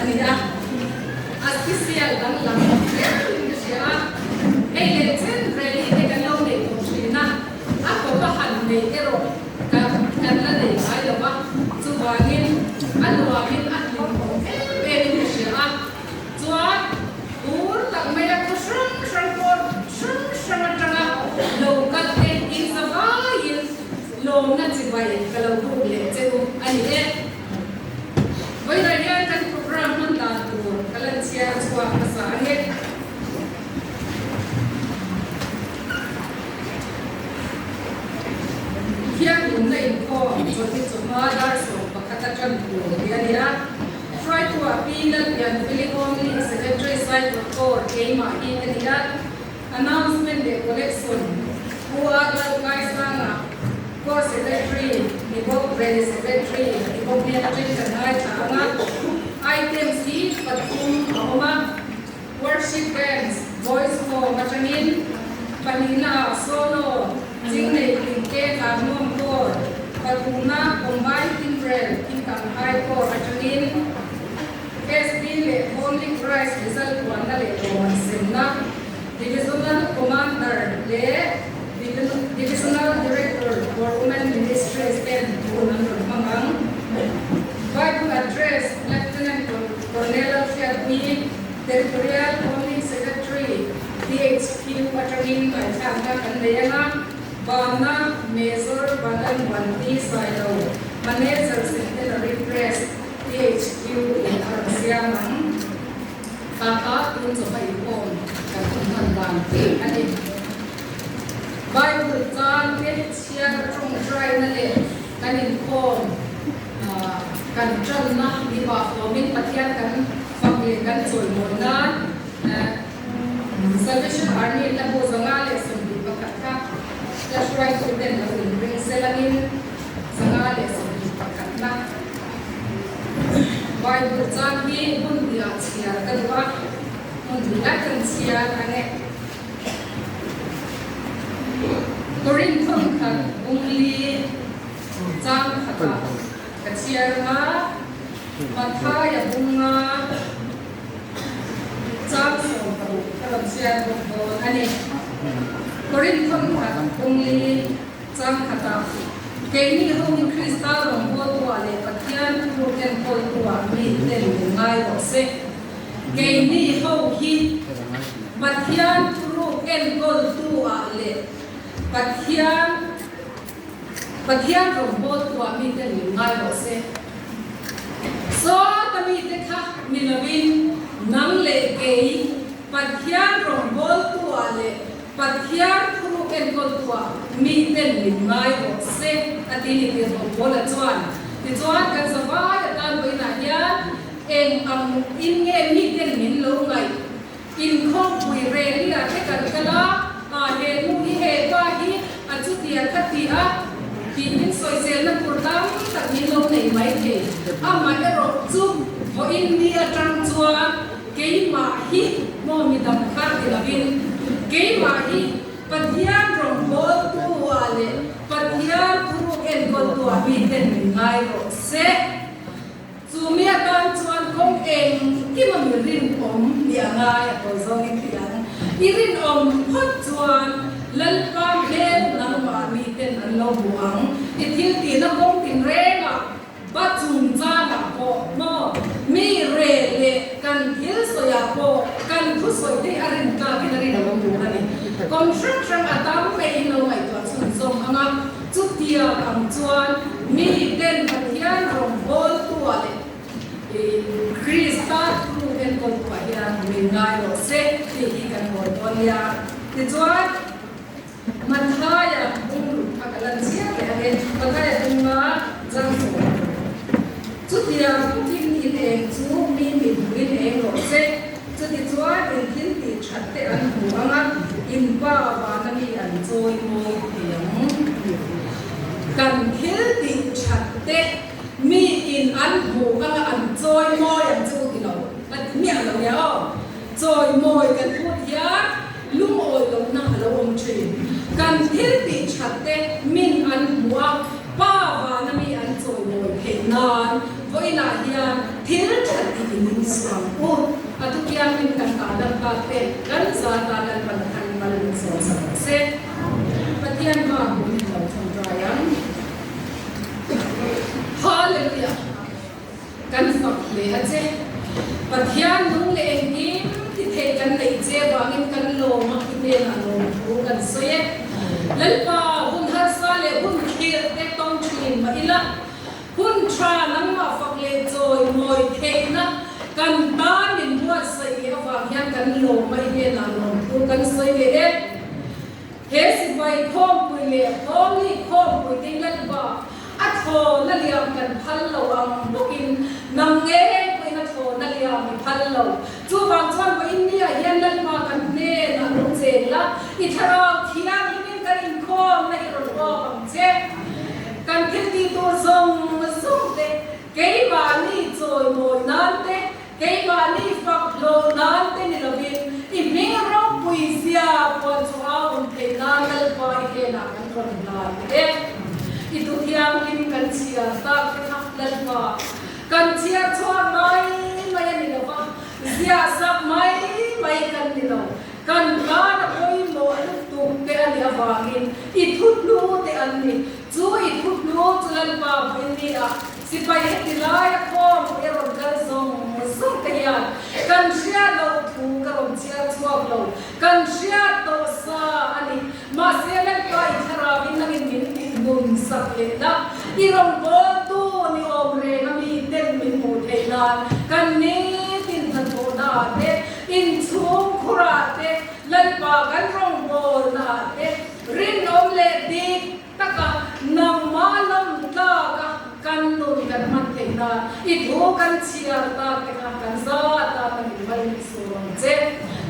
ani da artificial dan lam ni sia ei le chen reli te kan lo nei to sina a ko ba han nei ero ka kan la nei ai lo ba chu wa ngin an wa min an lim ko e ni sia chua ur tak mai la ko shram ko shram tanga lo ka te in sa ba yin lo na chi bai ka lo bu le che ani e vai ra ya kan program man ta tu kalan sia chua ka sa he yang unai ko jodi chuma dar so pakata chan ko dia dia try to appeal yang Philippine secretary side for kema in dia announcement de collection who are the guys na ko secretary ni ko press secretary ni ko administration hai thanga items si patum ahoma worship bands voice for machanin panina solo jingne ke kanom ko patuna combine timbrel inkang hai ko machanin SB le only price result ko na le ko semna divisional commander le divisional director for women ministries and women mangang Bible address Lieutenant Colonel Fiatni territorial only secretary DHQ Patramin by Changa Kandayana Bana Major Balan Wanti Silo Manager Secretary Press DHQ in Arsiamang Kaka Tunso Paipon Katuman Banti Ani Bible Tan Share Trong Try Nale Kanin Pon Kan Tran Na Diba Fomin Patian Kan Family Kan Soy Mona Salvation Army Labo Zangale Sumbi Pakaka Just right to them bring Selanin Zangale Sumbi Pakaka Bible Tan Bi Bundia Share Kadwa Bundia Kan Share Ane Korin Thong Khan Ungli Jang Khata Kachiar Nga Mathaya Bunga Jang Song Karu Kalam Siar Bukbo Ani Korin Thong Khan Ungli Jang Khata Kaini Hong Krista Rombo Tuale Patian Puken Pol Tua Mi Ten Ngai Rose Kaini Hong Hi Patian Puken Pol Tua Le Patian Rombo Tua Mi Ten Ngai Rose So Tami Tekha Minawin Nang Le Kei Patian Rombo Tua Le Patian Puken Pol Tua Mi Ten Ngai Rose Atini Te Rombo La Chuan Ti Chuan Kan Savai Tan Boina Hian Eng Am In Nge Mi Ten Min Lo Ngai In Khong Pui Re Lia Te Kan Kala He Nu Hi He Ba Hi Achutia Khatia Kinin Soisel Na Purdam Tak Min Lo Nei Mai Te Ama Ero Chu Ho In Mi Atang Chua Kei Ma Hi Mo Mi Dam Khat Ilawin Kei Ma Hi Patian Rombo Tua Le Patian Puru En Gol Tua Mi Ten Ngai Ro Se Zumi Atan Chuan Kong Eng Kima Mi Rin Om Ni Angai Ato Zong In Tiang Irin Om Hot Chuan Lal Pam Hen Nang Ma Mi Ten An Lo Buang Itil Ti Na Kong Tin Renga Ba Chung Cha Na Po Mo Mi Re Le Kan Hil Soya Po Kan Thu Soy Te Arin Ka Kinari Na Bang Buang Ani Construction Atam Pe Ino Mai Tua Chun Zong Anga Chutia Ang Chuan Mi Ten Patian Rombo Tua Le Krista Kru En Kol Tua Hian Mi Ngai Ro Se Ti Hi Kan Hol Tolia Ti Chuan Mathaya Ung Pakalan Sia Ke Ane Mathaya Unga Jang So Chutia Putin In Eng Chu Mi Mi Win Eng Ro Se Chuti Chuan In Tin Ti Chatte An Hu Anga In Ba Ba Na Mi An Choi Mo Tiang Kan Hil Ti Chatte Mi In An Hu Anga An Choi Mo Yang Chu Ti Lo But Mi An Lo Ya Choi Mo Kan Hu Ya Lung Oi Lo Na Lo Om Tri Kan Hil Ti Chatte Min An Hua Pa Ba Na Mi An Choi Mo He Nan Voi Na Hian Thil Chat Ti In suam u atukian min kan kadan ka pe kan za ta dan pan kan mal so sa se patian ma bu ni lo thong rayang hallelujah kan fak le ha che patian nung le engim ti the kan nei che wangin kan lo ma ki ne na lo bu kan so ye lalpa hun har sa le hun khir te tong chin ma ila hun tra nang ma fak le joy moi the na kan ta min buat sai ya wa hian kan lo mai ne na lo bu kan so ye e he si bai khom pui le khom ni khom pui ding lalpa a tho na liam kan phal lo ang bukin nang nge pui na tho na liam mi phal lo chu bang chuan ba india hian lalpa kan ne na lo che la I thara thiang min kan in khom na ro ko bang che kan khiti to song song te kei ba ni choi mo nan te kei ba ni fak lo nan te ni lovin I ming ro pui sia po chua un te na lalpa I he na kan ron la te itu tiang lim kan chia ta khak lalpa kan chia chua mai mai ni lo ba sia sak mai mai kan ni lo kan ka na koi lo lu tu ke ani awangin I thut lu te an ni chu I thut lu chulan pa bin ni a sipai ti lai ko e ron kal song song te ya kan sia lo thu ka ron chia chua lo kan sia to sa ani ma se le ka I thara bin na min min bun sak le na I ron bo tu ni om re na mi ten min mo the na kan ni tin than bo na te in chung khura te lalpa kan rong bo na te rin om le di taka nam ma nam ta ka kan nun kan man the na I thu kan chia ta ke kan za ta kan mai so che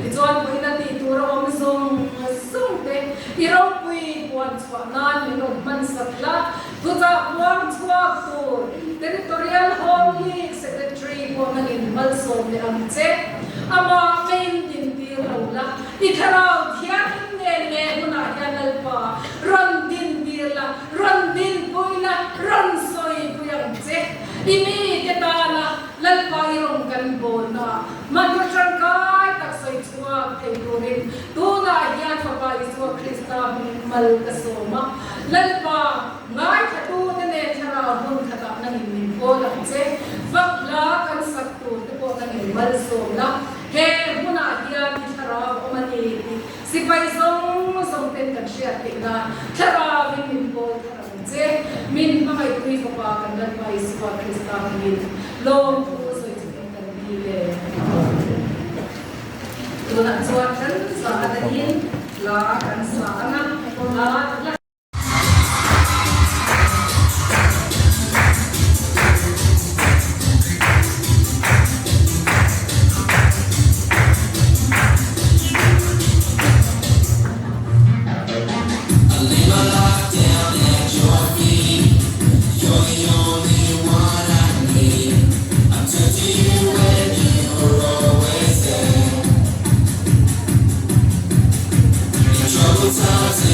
I chuan pui na ti tu ro om song te I ro pui puan chwa nan mi no man sakla tu ta puan chwa tu territorial home league secretary po na in mal so le am che ama main din ti ro la I tharau thiang ne ne muna kanal pa ron din dir la ron din pui la ron soi puyang che I mi te ta la lal pa I rong kan bo na man ko chang kai tak soi chua te rin tu na hian fa pa I so krista min mal ka so ma lal pa ngai kha tu te ne thara hun khata na min ko la che vak la kan sak tu te ko na min mal so la he muna hian ti thara o mani sipai song ten kan share te na thara min ko thara che min ma mai tui fa pa kan dan pai so krista min long tu so I kan bi le tu na chuan kan sa adain la kan sa ana la Trouble times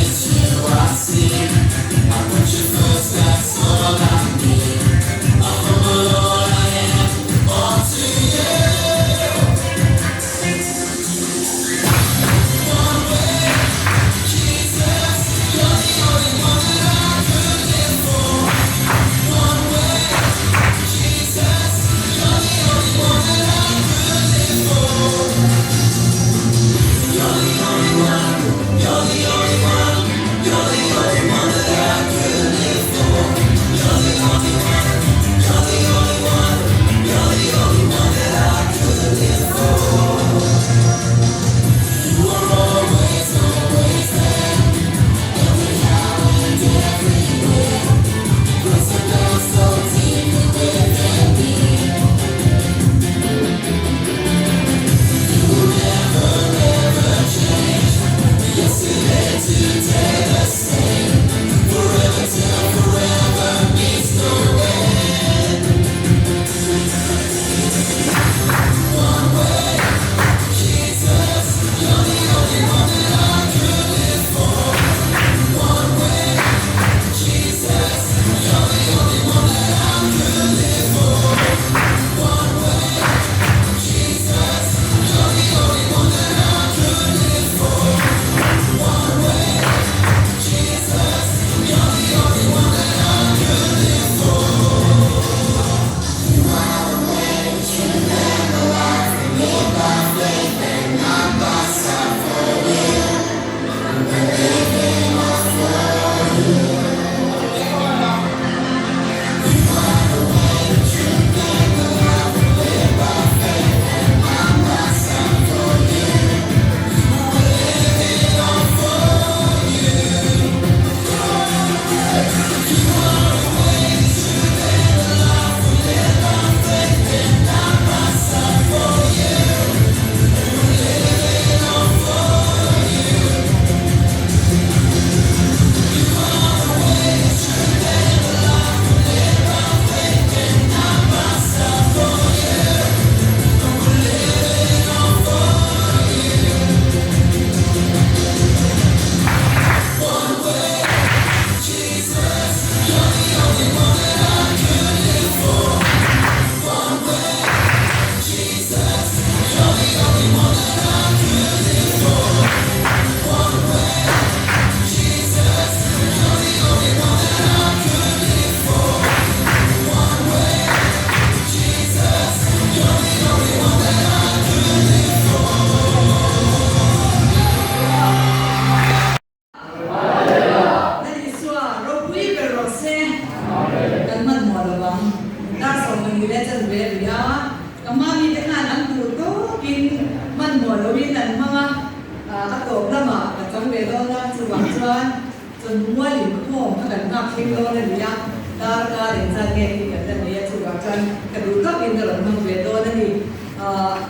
mua liền không các bạn ngạc nhiên lo này nhá ta đến ra nghe thì cái này chủ yếu chân cái đủ các in được mang về đó này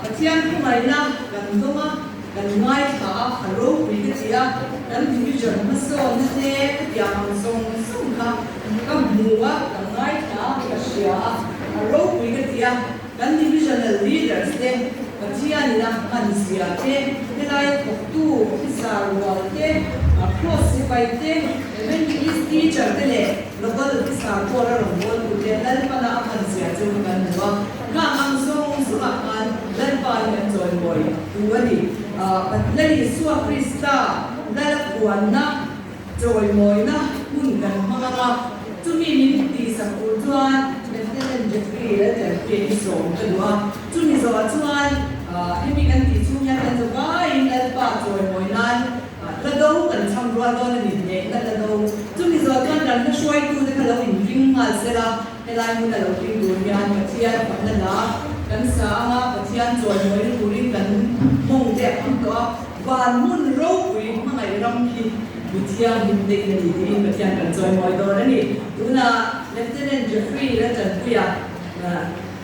cái chuyện của mày na gần đó mà gần ngoài cả hà lô vì cái gì á gần division mà số nó thế cái nhà hàng sông cả cái mua gần ngoài cả cái gì á hà lô vì cái gì á gần divisional leaders đấy cái chuyện này là anh gì á thế cái này học tu cái sao thế cross by thế when is teacher thế này local cái sao qua rồi muốn tụi thế nên phải là anh gì á chúng mình nói cái hàng sông số là anh lên phải nhận rồi mọi tụi đi lấy Chúa Christa lấy quần na rồi mọi na muốn gần mà chúng mình đi sang khu chuan nên nên Jeffrey lấy để kiếm sống cái đó chúng mình rồi chuan em mình ăn thì chúng nhà nên rồi cái lấy ba rồi mọi na là đâu cần chăm lo đó là mình nhẹ là đâu chúng mình rồi chuan cần phải xoay tu để cái lâu mình vinh mà sẽ là cái lại muốn là lâu vinh đồ nhà mà chia phần làกันสามาปะเทียนจอยมวยกุริกันมงเด็กอันตัวบานมุ่นโรกุยมาไงรำพิบุเทียนหินเด็กนี่ที่ปะเทียนกันจอยมวยตัวนั้นนี่ดูนะเลฟเทนเจฟฟรีย์และจันกุยอ่ะ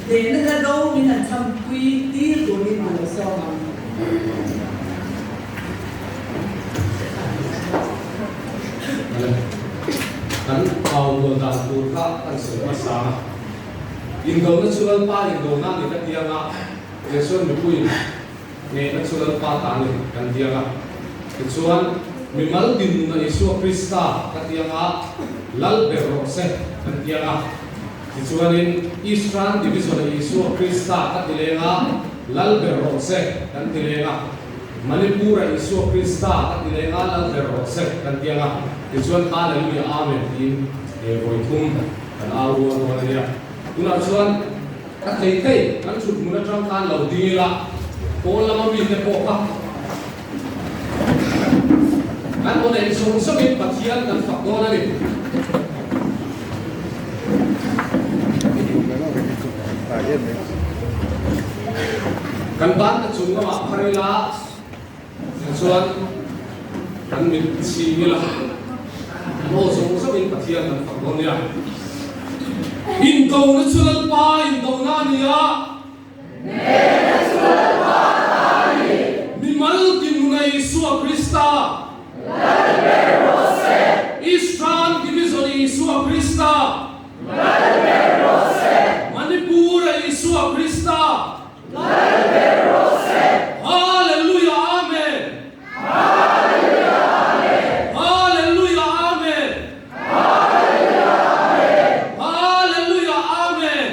เดี๋ยวนั้นเรามีนั่นทำกุยตีตัวนี้มาแล้วซ้อมกันเอาตัวดันตัวข้าอันเสือมาสาอินโดนัส่วนป้าอินโดนั่นนี่กันเดียงอ่ะเดี๋ยวส่วนไม่คุยเนี่ยนัส่วนป้าต่างนี่กันเดียงอ่ะส่วนมีมัลดินในส่วนคริสต์กันเดียงอ่ะลัลเบโรเซกันเดียงอ่ะส่วนนี้อีสรันดิวิส่วนในส่วนคริสต์กันเดียงอ่ะลัลเบโรเซกันเดียงอ่ะมณีปูร์ในส่วนคริสต์กันเดียงอ่ะลัลเบโรเซกันเดียงอ่ะส่วนฮาเลลูยาอาเมนทีมโวยทุ่มกันอาวัวตัวนี้คุณอาจารย์ถ้าใครนั่นชุดมุนจังการเหล่าดีละโคนละมันมีแต่พวกอ่ะนั่นคนไหนส่งสมิธปัจเจียนกันฝักโดนอะไรกันบ้านกันชุนก็มาพาริลาส่วนกันมีชีวิตละโอ้ส่งสมิธปัจเจียนกันฝักโดนเนี่ยอินโดนัชลัลปาอินโดนาเนียเนนัชลัลปาตานีมิมัลกินในสุวคริสตาลาเบโรเซอิสรานกิมิโซนีสุวคริสตาลาเบโรเซมณีปูร์อิสุวคริสตาลาเบโรเซฮาเลลูยาอาเมนฮาเลลูยาอาเมนฮาเลลูยาอาเมนฮาเลลูยาอาเมน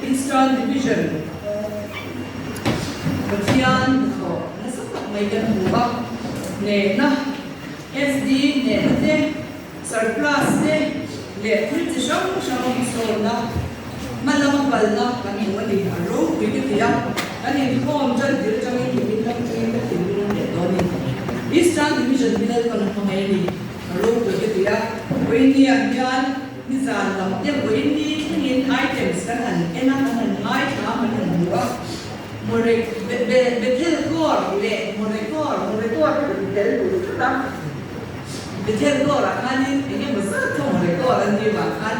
Eastern Division ปัจจัยก็นั่นสักไม่กันหัวเนี่ยนะ SD เนี่ยเนี่ย surplus เนี่ยเลี้ยที่จะช่องโซนนะมันละมันกันนะกันหัวดีฮารุวิกิติยาอันนี้ข้อมจันทร์จะมีอยู่ในทั้งที่ไม่ถึงเนี่ยตอนนี้ Eastern Division มีอะไรกันทำไมนี่ฮารุวิกิติยาวันนี้อันยันนิสานลำเดี๋ยววันนี้ที่เห็นไอเทมส์กันหันเอ็นนั่นหันไอทำมันหันหัวโมเรเบเทลกอร์เละโมเรกอร์ก็เป็นเทลดูตั้งเบเทลกอร์อ่ะคันนี้ยังไม่ทราบทั้งโมเรกอร์อันนี้ว่าคัน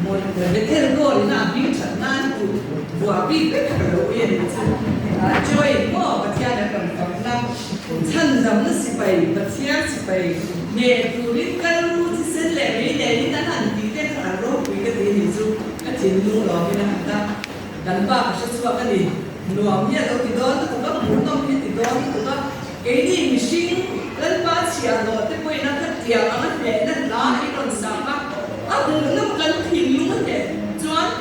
โมเรเบเทลกอร์นี่น่าบิ่งฉันนั่นกูบัวบิ่งเป็นอะไรเองช่วยพ่อปัจจัยนั้นกันฟังนะฉันจำนึกสิไปปัจจัยสิไปเนี่ยดูนี่กันรู้ที่เส้นแหลมนี่เดี๋ยวนี้นั่นหันดีเด็กหันโรควิกฤตนี่จูก็จีนรู้หรอไม่นะฮะดันบ้าก็ชัดชัวกันดิหนูเอาเนี่ยเราติดโดนตัวก็หมุนต้องพิจาร đó thì tụi nó cái gì mình xin lên ba chia nó thì quay nó thật tiền nó để nó lá đi còn sáng á đừng nó cần thìn luôn để choán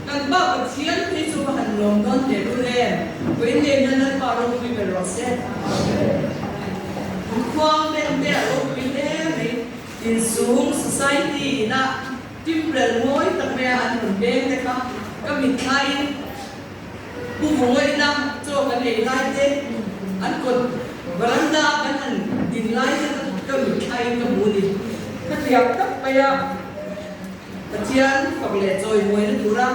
cần ba bát chiến thì chúng ta hành động đó để luôn lên với nên nó ba rồi quý vị rồi sẽ khoang bên bên rồi quý vị này in xuống society na tim rel moi tak me an mun beng te ka ka mi thai bu ngoi na cho ka nei lai te an kon veranda kan an din lai te ka mi thai ka bu ni ka tiak tak pa ya patian ka le choi moi na dura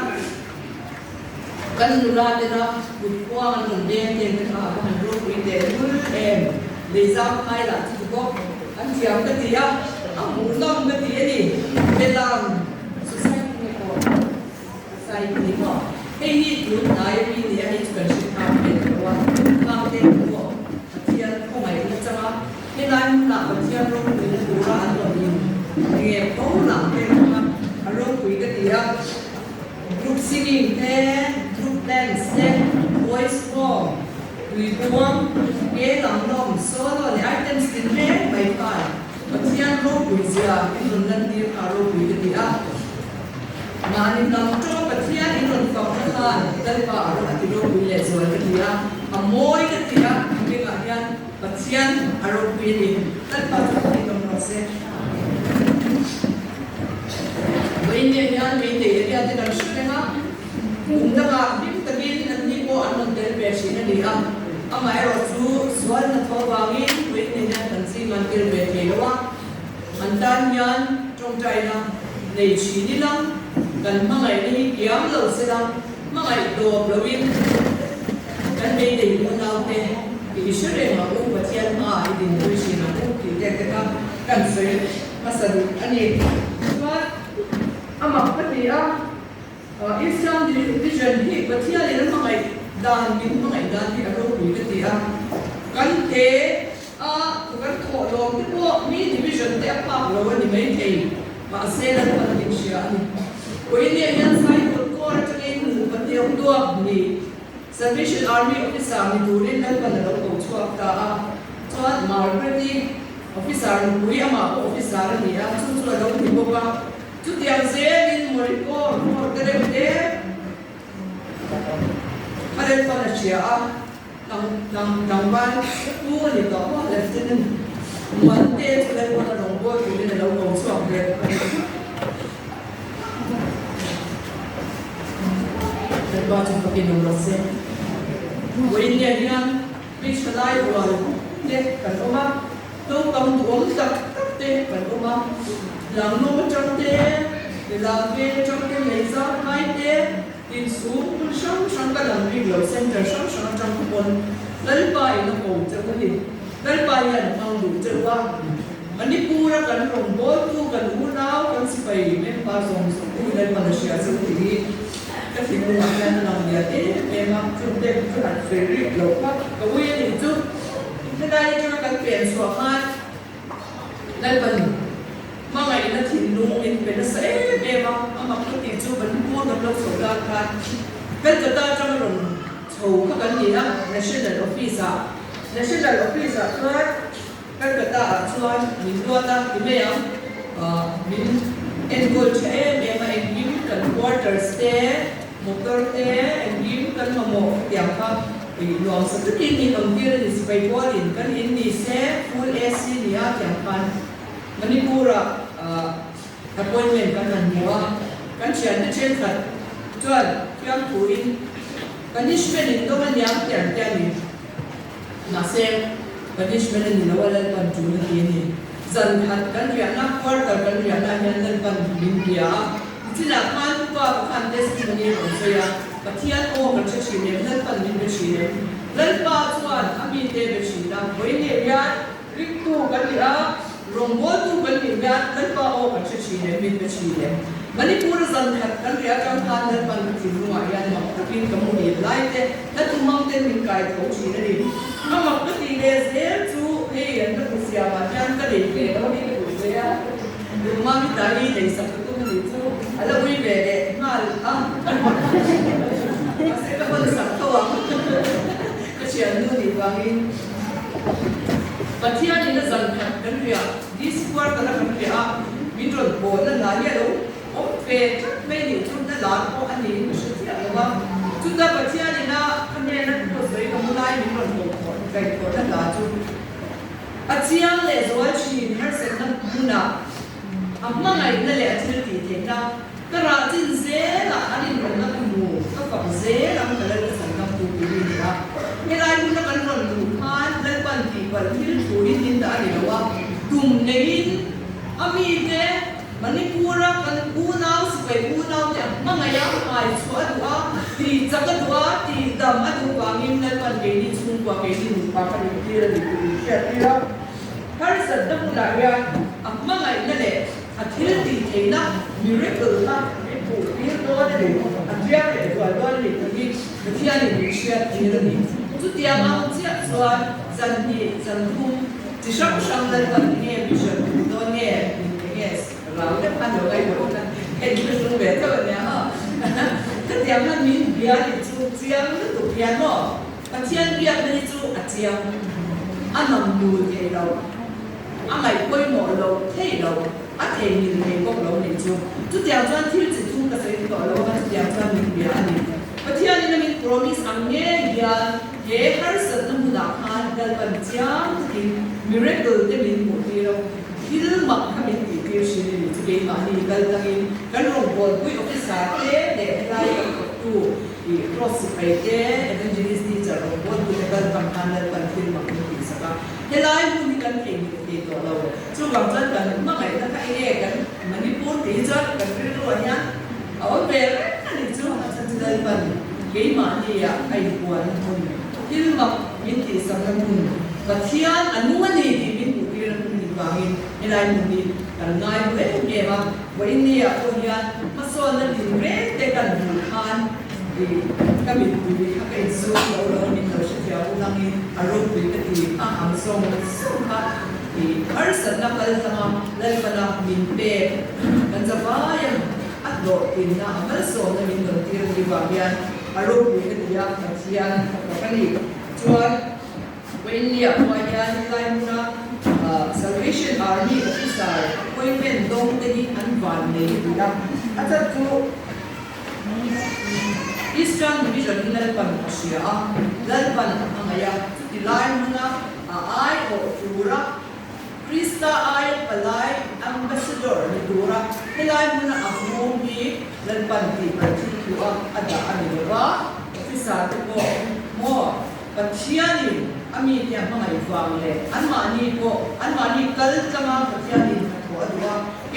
kan dura te na bu kwa an mun beng te ka han ro wi te mul em le za khai la chu ko an tiak ka ti ya ang nong cái gì đi bên làm society của society của cái gì lúc này bây giờ thì cần sự tham gia của tham gia của thiên không phải là cho cái này là thiên luôn người ta đủ là rồi nghề có làm cái mà rồi quý cái gì á group singing thế group dance thế voice form quý buông cái làm nông số rồi items tin thế bài bài Patian ro puisia in nan dir aro pui ti a mani nam tro patian in ron fa khan dal pa aro ati ro pui le zo ti a amoi ti a ke ga yan patian aro pui ni dal pa ti nam ro se wein ne yan wein de ya te dan shu na unda ga dim ta bin nan ni ko an del pe shi na ni a amai ro chu swal na tho wangin wein ne yan tan si man tir be te lo an tan yan trong trai na nei chi ni lang kan mangai ni kiam lo se lang mangai do lo win kan nei de mo nau te ki shere ma ko patian ma I din do shi na ko ki te ka kan se masalu ani wa ama pati a Islam division hi patian ni mangai dan min mangai dan ti aro wi ka ti a kan te kan kho lo ti ko mi division te pa lo ni mai thei ma se la pa ti sia ni ko ni yan sai ko ko ra ke ni pa ti ong do ni Salvation Army officer ni durin nan pa lo ko chuak ta a chuat mar preti officer ni pui ama officer ni a chu chu lo ni bo ba chu tiang se ni mori ko te de Ada pada siapa tang ban tu ni tak apa lepas ni mante sudah pada nombor ini dalam konsol dia terbaca pakai nombor sen. Wajibnya dia bisalai wal dia kan rumah tu kamu tuang tak deh kan rumah dalam nombor cantik dalam dia cantik leza hai deh in xuống sang cái làm việc lâu center sang trong quân lấy bài nó cổ cho cái gì lấy bài là mang đủ cho qua anh đi pura cần rồng bố tu cần u nào cần si phải men ba rồng tu lấy Malaysia cho thì cái gì cũng làm nên làm việc thế em mang trong đây cái hạt phải rít lâu quá cái quy định chút cái đây cho cái biển sủa hai lấy bài mà ngày nó thì luôn in về nó sẽ về mà cái tiền chú vẫn mua được lâu số ra cả cái ta trong lòng thầu các cái gì đó national office thôi cái ta cho mình luôn ta thì mấy ông mình em gọi chế em mà em kiếm cần quarters thế motor thế em kiếm cần mà một tiền khác thì lòng sẽ tất nhiên thì đồng tiền thì phải qua điện cần in đi xe full AC thì á tiền khác Manipura appointment kan nandiwa kan siya na chen khat chuan kyam puin punishment in to man yang tian tian ni na sem punishment ni lawal pan chu ni ni zan khat kan ya na quarter kan ya na yan nan pan bin dia china kan pa kan testimony ro so ya pathian o kan che chi ne nan pan bin chi ne lan pa chuan ami te be chi da boi ne ya rik tu kan ya Rombol tu beli lihat dan kau macam ciri min ciri. Manipur zan hat kan dia kan kan dan pan ciri rumah yang mak tapi kamu ni lain deh. Dan tu mang ten min kai kau ciri ni. Kamu pasti deh tu yang tu siapa yang kau ni kalau ni tu dia. Rumah ni tadi dari satu tu ni tu. Ada bui bede mal Masih kau pada satu. Kecil chia nu ni wangin pathian in zan kan ria this quarter kan ria mitron bo na la ya lo o fe me ni chu na la ko ani ni shu tia lo chu da pathian ina kan ne na ko soi ko mulai mitron bo ko kai ko na la chu achiang le zo chi har se na muna amma ngai na le athil ti te na kara chin ze la ani ron na mu ka ka ze la ma la la san na tu bi ni ha me lai mu na kan ron lu khan dal pan ti par thil thuri tin da ni wa tum nein ami te manipura kan u nau spai u nau te ma ngai ya ai chua du a ti chaka du a ti dam a du wa ngin na pan ge ni chung wa ge ni pa ka ni ti ra ni ku sha ti ra har sa da mu la ya amma ngai na le athil ti te na miracle na me pu ti do na ni athia ke do do ni ti athia ni sha ti ra ni tu ti ama chia chua zan ni zan hu ti sham sham da pan ni mi sha do ne yes lao de pan do kai do na e ni su be to ne ha ta ti ama ni bia ni chu chiang na tu bia no pathian bia ni chu achiang anam lu ke lo amai koi mo lo thei lo a thei ni me ko lo ni chu tu tiang chuan thil chi thu ka sei to lo ka tiang chuan ni bia ani pathian ni min promise ang nge ya ye har san na mu da khan dal ban chiang ki miracle te min mo ti lo thil mak ka min ti ti shi ni tu ke ma ni dal tangin kan rong bol pui officer te de lai tu i cross pai te evangelist teacher rong bol tu dal ban khan dal ban thil mak ni saka helai mu ni kan ke ni te to lo chu bang chan kan ma ngai na ka e kan manipur te cha kan ri ro nya aw be ni chu ha chan dal ban ke ma ni ya ai buan mun thil mak min ti sam kan mun pathian anu ani ti min pu ti ran ni wangin helai mu ni kan ngai bu e ke ma wa in ni ya ko ya ma so na din re te kan bu khan kami puli akai zo lo ni no shia u nang ni aro pui ka ti a am song so ka i har san na kal tama lal pala min pe kan za ba ya at do tin na amal so na min no ti ri wa bian aro pui ka ti ya ka chian ka ni chuan when ya ko ya ni lai mu na Salvation Army officer appointment dong te ni an van ne ti da acha tu Eastern Division in Lalpan Asia, Lalpan Angaya, the line Muna, I or Tura, Krista I Palai, Ambassador Nidura, the line Muna Amomi, Lalpan people, Tua, Ada Anива, Officer to go more, but Chiani, Amitia Hamai family, Anmani go, Anmani Kaltama, Chiani.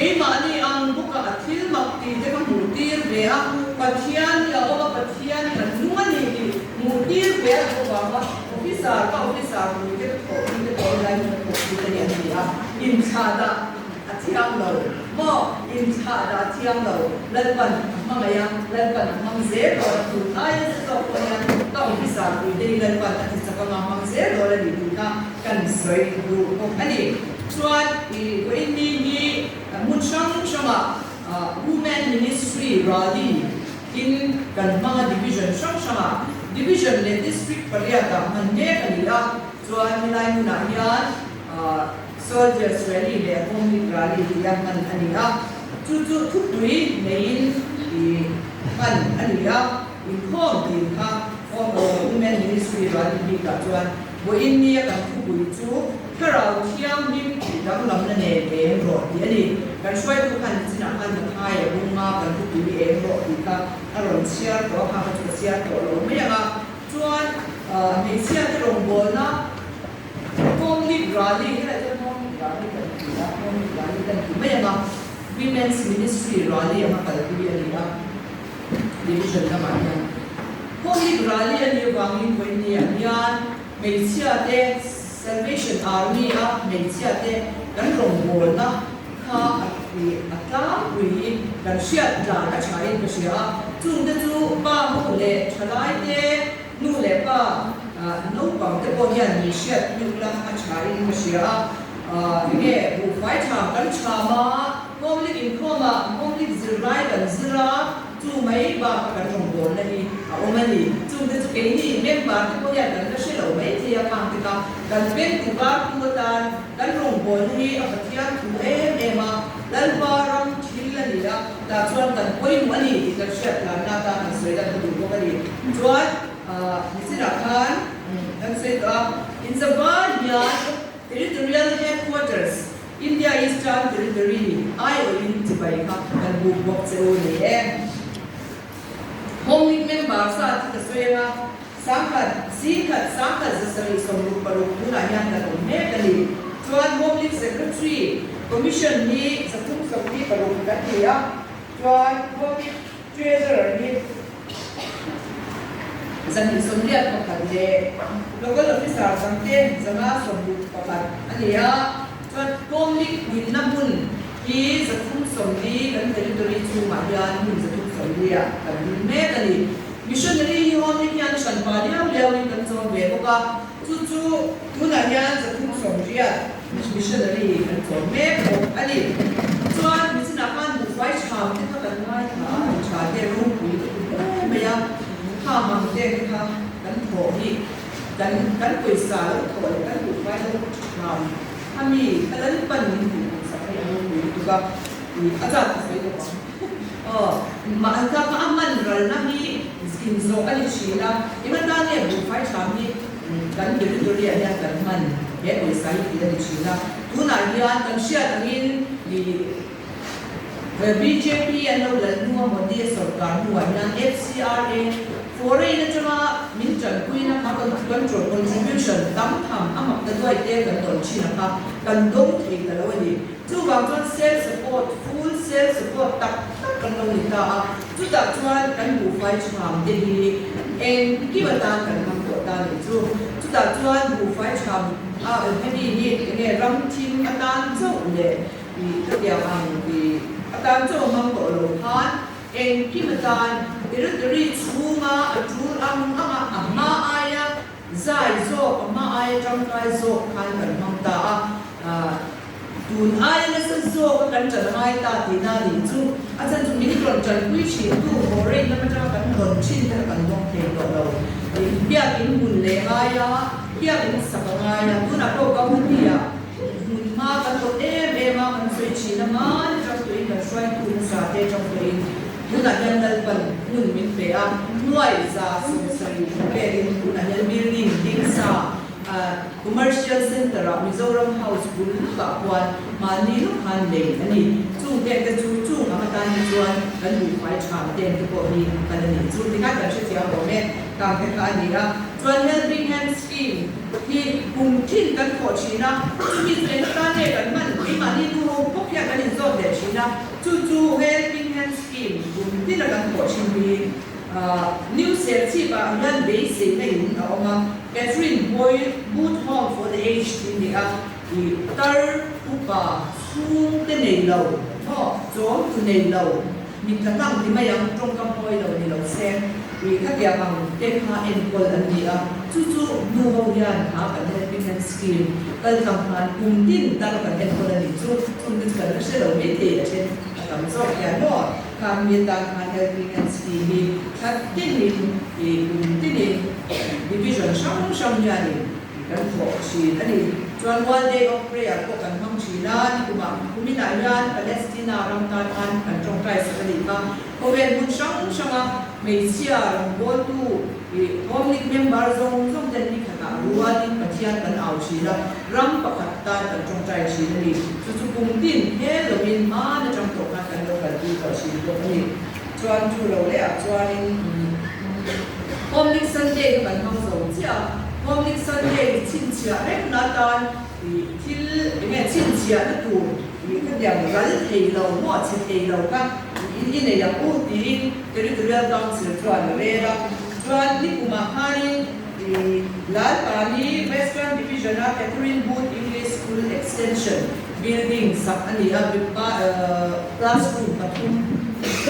Kemani ang buka atil makti dekam mutir bea pathian ya oba pathian kan numani di mutir bea ko baba officer ni ke ko line ko ni dia in chada atiang lo mo in chada atiang lo lalpan mamaya lalpan mangze ko tu ai so ko ya ka officer ni lalpan ati sa ka mangze lo la di ka kan soi du ko ani chuan I ko inni ni munchang shama women ministry rally in kan mga division shama division le district pariata mande kanila chuan milai muna yan soldiers rally le home rally yan man ania chu thupui main I man ania in home din ka women ministry rally bi ka chuan bo inni kan thupui chu karau thiam nim dam lam na ne e ro ti ani kan swai tu kan china kan na thai bunga kan tu ti e ro ti ka aron sia to ha ha tu sia to lo me ya chuan me sia te rong bol na komli rally he te mom rally kan me ya women's ministry rally ma kal ti ani ya division na ma ya komli rally ani wangin ko ni yan me sia te Salvation Army a mencia te kan rong bol na kha ati ata wi kan sia da na chai ka sia chung te chu pa ho le thalai te nu le pa no pang te bo yan ni sia ni la a chai ka sia nge bu fai cha kan cha ma komli in koma komli zirai kan zira chú mấy bà cái rồng bồn này ông ấy chú cái cái gì mấy bà cái cô nhà gần cái xe lẩu mấy thì bằng cái cả gần bên của bà của ta gần rồng bồn này ở cái thiên của em mà lần bà rong chỉ là gì đó ta chọn gần quay mua này thì cái xe là na ta mình xây ra cái đủ cái gì chọn mình sẽ đặt hàng dan say in the barnyard territorial headquarters India Eastern Territory ai ở in Dubai ka kan bu bok se o ni e home league member sa ti ka soya sangkat zasari somru paru puna yan ka me kali chuan home league secretary commission ni sakum sakni paru ka ya chuan home league treasurer ni Zani somliat pakat le local officer samte zama sombu pakat ania chuan komlik din na mun ki zakum somli kan territory chu ma yan mun zakum somlia kan me kali missionary home ni yan san pa dia lewi kan chon ve ko ka chu tuna yan zakum somlia missionary kan chon me ko ani chuan misina kan bu fai cham te ka kan mai tha cha te ru pu me yaข้ามันเด็กค่ะกันโถนี่กันกุยสาแล้วโถกันกุยไว้แล้วทำถ้ามีอะไรปั่นอยู่สักอย่างนึงตัวก็อาจารย์สวยตัวมาถ้ามามันเราหน้ามีกินโซ่กันชีนะยังมันได้เนี่ยบุฟเฟ่ชามนี่กันเดี๋ยวตัวเรียนเนี่ยกันมันเด็กกุยสาที่เรียนชีนะทุนไหนเนี่ยกันเชื่อตั้งอินBJP อันนั้นเลยนัวมันดีสุดการหัวนั่น FCRA foreign นะจ๊ะมินจันคุยนะคะกัน control contribution ตั้มทำอามักตัวไอเต้กันตอนชีนะคะกันดงทิ้งกันแล้ววันนี้จู่บางส่วน sales support full sales support ตักกันตรงนี้ค่ะจู่ตักชวนกันบุฟเฟ่ชามเดีเองกี่วันตานกันทำตัวตานจู่ตักชวนบุฟเฟ่ชามให้ดีนี่เนี่ยรำทีมอาจารย์เจ้าเนี่ยตัวเดียวดีอาจารย์เจ้ามังกรโลหะเองที่อาจารย์อิรุตรีชูมาจูรังอามาอายะใจโซอามาอายจังใจโซขันกันมังตาตูนอายนั่นโซกันจันไม้ตาตีนาดิจูอาจารย์จุมินกรอนจันกุยชินตูโมเรนนั่นมันจะกันหล่นชินแต่กันต้องเพลงเราเบียกินบุญเลงายะเบียกินสักงายะตูนักโลกก็หุ่นดีอะมากันตัวเมากันสวยชีนมันจังตัวเองกันช่วยคุณสาเตจังตัวเองคุณอาจารย์นั่นเป็นหุ่นมินเปียหน่วยซาสุนทรีเป็นคุณอาจารย์บิลดิ้งดิ้งซาcommercial center มิโซรัมเฮาส์บุญกับวันมานี่ลูกฮันเดงอันนี้จู่เด็กกับจู่อามาตานิจวนกันอยู่ไฟชามเต็มที่บอกนี้กันนี่จู่ที่การจัดเชียร์บอกแม่การแข่งขันนี้นะจวน helping hand scheme ที่กลุ่มที่กันขอชีนะมีเรื่องการเด็กกันมันมีมานี่ดูพวกอย่างกันนี่จบเด็กชีนะจู่ helping hand scheme กลุ่มที่กันขอชีมีnew set ที่บางอย่าง basic ไม่เห็นเอามา Catherine Boot Home for the aged นี่อ่ะที่ตาอุปาสูงเต็มในเราจอมตัวในเรามีกระทั่งที่ไม่ยังตรงกับพอยเราในเราแซงมีข้าเดียบังเด็กหาเอ็นกอลอันนี้อ่ะจู่ดูเขาเรียนหากันได้เป็นการสกิลการทำงานกลุ่มดิ้นตามกันเอ็นกอลอันนี้จู่คุณจะกันไม่ใช่เราไม่ดีเช่นทำสอบอย่างน้อยการมีตามงานเป็นการสกิลมีทัดดิ้นมีกลุ่มดิ้นdivision ช่องอย่างนี้กันขอชีอันนี้จวนวัน day of prayer ก็กันห้องชีนาที่กุมารกุมินายานปาเลสไตน์รังตานอันกันจงใจสักนิดมาโอเวนบุญช่องไม่เสียรงโบตูฮอมลิกเมมเบอร์ซงเดนนิขณะรัวดินปัจจัยกันเอาชีนะรัมประคัตตานกันจงใจชีนี่จู่ปุ่มดินเฮลวินมาในจังตกนักกันเรากันดีต่อชีตรงนี้จวนจู่เราเลยจวนฮอมลิกซันเดย์กันห้องส่งเสียฮอมลิกซันเดย์ชินเชียเร่งนาตานที่ยังไงชินเชียนั่นตัวก็อย่างรัลเทเราหม้อเชเทเราก็อินในอย่างอู้ตีนเรื่องเรื่องดังสืบจวนเรื่องจวนที่กุมาฮานีลาตานี Western Division of Catherine Booth English School Extension Building สักอันนี้เป็นclassroom ปฐุม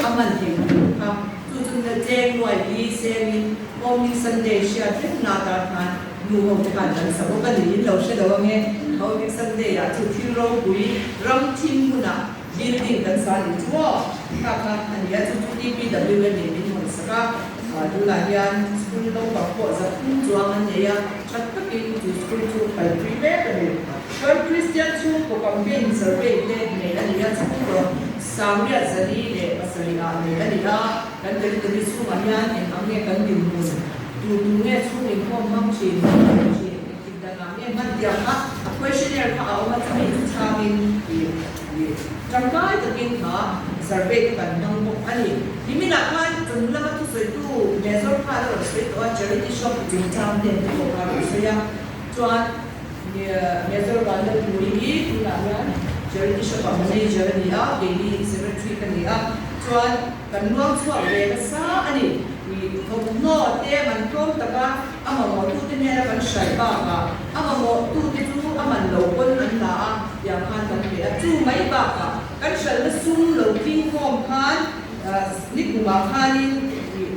อามันเห็นครับจู่ๆจะแจ้งหน่วยดีเซมิโอมิสันเดชเรื่องนาตาทานดูห้องการจัดสมุดกันนี้เราเชื่อว่าไงเขาเป็นสันเดียจู่ที่เราคุยรำทีมกุนะ building kan sa ni chuo ka ania chu DPW ni ni mon saka du la yan school lo ba ko za kun chuang an ya chat ka ki tu school chu pai private ni per Christian chu ko campaign survey le ne ania chu ko samya zali le pasali a ne ania kan te chu ma yan en ange kan din mun tu nge chu ni ko mam chiมันเดียวนะ questionnaire เขาเอามาจะให้ทุกชาวินจำได้จะกินขา survey กันน้องบอกอันนี้ที่มีหลักฐานจนแล้วมันทุกส่วนตู้เมสโซพาเราสวยตัว charity shop จริงจังเด่นที่บอกว่าสวยจวนเนี่ยเมสโซพาเราดูดีดูหลังนั้น charity shop มันไม่เจอเนี่ย daily secretary กันเนี่ยจวนกันน้องช่วยเวลาซะอันนี้ผมโน้ตเต้มันพร้อมแต่ว่าอามาหมอตู้ที่เนี่ยมันใช้บ้างอ่ะอามาหมอตู้ที่ตู้อามันเหลวบนอันละอย่างพันกันเนี่ยจู่ไม่บ้างอ่ะกันใช้แล้วซุ่มเหลวทิ้งหอมพันนี่กูมาพันนี่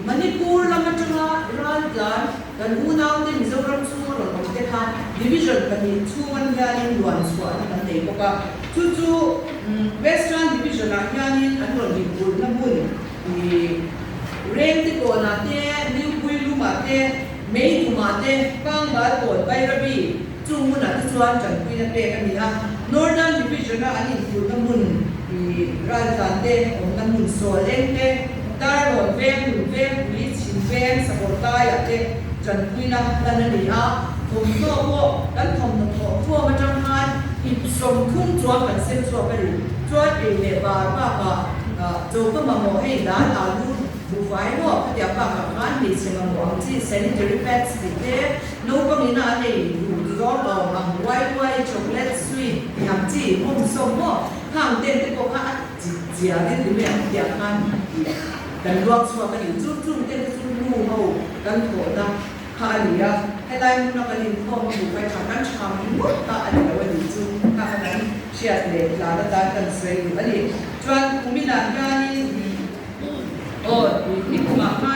มันนี่กูแล้วมันจะมาร้านกันอูน่าเนี่ยมิโซรัมสู้หรอกมันจะทำ division กันนี่จู่มันยานี่ล้วนส่วนกันเนี่ยบอกว่าจู่western division อ่ะยานี่อันนั้นนี่กูน้ำบุญเรื่องที่ก่อนนั้นเนี่ยนิวคุยรู้มาเนี่ยไม่รู้มาเนี่ยฟังมาก่อนไประบีจู่มันอาจจะชวนจันคุยนั่นเป็นกันนี่ฮะ Northern Division นะอันนี้คือน้ำมันร้านการเต้ของน้ำมันโซเล่เต้ตาหลอนเวงหุ่นเวงวิชินเวงสปอร์ตายเต้จันคุยนั่นนี่ฮะผมก็พวกกันทำตัวพวกมันจังหันอีกสมคุ้มจวบกันเส้นจวบไปเลยจวบเองเนี่ยบาร์ป้าโจก็มาโมให้ร้านอาลูบุฟายว่าเขาจะปากกับร้านมีเสียงมาบอกที่ sanitary pads ติดเต้นู้ก็มีหน้าเลยดูร้อนเราบางไว้ช็อกโกแลตสวีทอย่างที่มุ่งส่งว่าห้างเต้นที่พวกเขาเจียที่ถึงเนี่ยเดียกันกันรวมส่วนกันอยู่จุ่มเต้นจุ่มลู่เขากันโถนะข้านี่อะให้ได้มุ่งนักเรียนพ่อมาบุฟายทำกันชามมุดตาอะไรวันนี้จุ่มข้าขนาดเชียร์เด็กหลานตากันสวยอันนี้จวนภูมิหลังยานี่โอ้นี่กูมาให้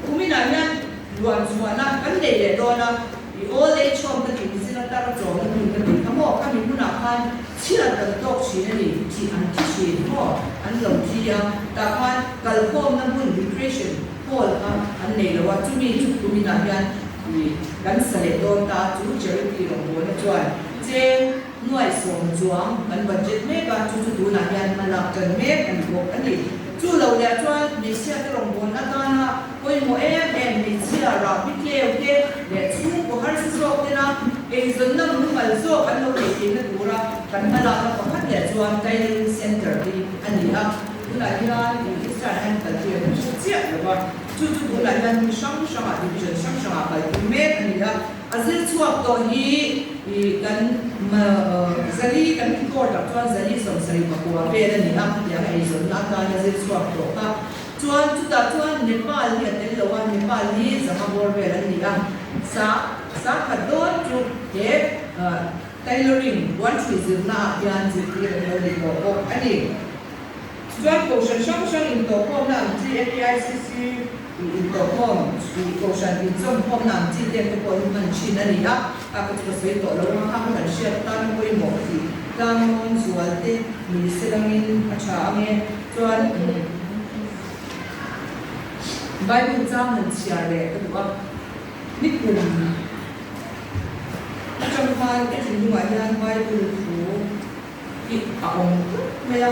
กูไม่นานยันล้วนส่วนนะกันเด็ดโดนนะอีโอเล่ชมกันอยู่ที่นั่นตาก็จงกันอยู่กันอยู่ทั้งหมดกันมีผู้นักพันเชื่อกันตกชีนี่ที่อันที่ชีพ่ออันหลงที่ยังตาพันกัลโคมนั่นพุ่น depression พ่อละอันนี้ละว่าจุมีจุกูไม่นานยันกันเสด็จโดนตาจูเจริญที่หลงบัวนะจวนเจนหน่วยส่งจวงมันบัดเจ็ดเมฆจูดูนานยันมันหลับจนเมฆอันบวกอันนี้จู่เราเนี่ยจวนมีเสียที่ลงบนอาการฮะคุยโมเอ็มมีเสียราพิเกลเกเนี่ยจู่ก็หาสิ่งสกเนี่ยนะเองจนนั่งนุ่มมันสกกันเราเองนั่นดูระกันมาแล้วก็พัดเนี่ยจวนไกด์เซ็นเตอร์ที่อันนี้ฮะดูหลายอย่างที่สถานการณ์ที่มันเสียหรือว่าจู่ดูหลายอย่างมีช่องอ่ะดิวิชั่นช่องอ่ะไปเมฆอันนี้ฮะอาศัยช่วงตัวนี้กันมาzali kan court of chuan zali som sari pakua pe ani a ya ai zon na ta ya zil swap to ka chuan chu ta chuan nepal ni atel lawan nepal ni zamabor ve ani a sa khadon chu ke tailoring one choose na yan ji ti lo ko ani chuan ko shan in to ko na ji AICC in to ko ko shan in zom ko na ji te ko man chin ani a ako ko sei to lo ma ha kan share ta no ko mo ti tang mon sualte mi selangin acha ame chuan Bible chang han share le ko ni kun trong hai cái gì ngoài ra Bible của cái ông me ya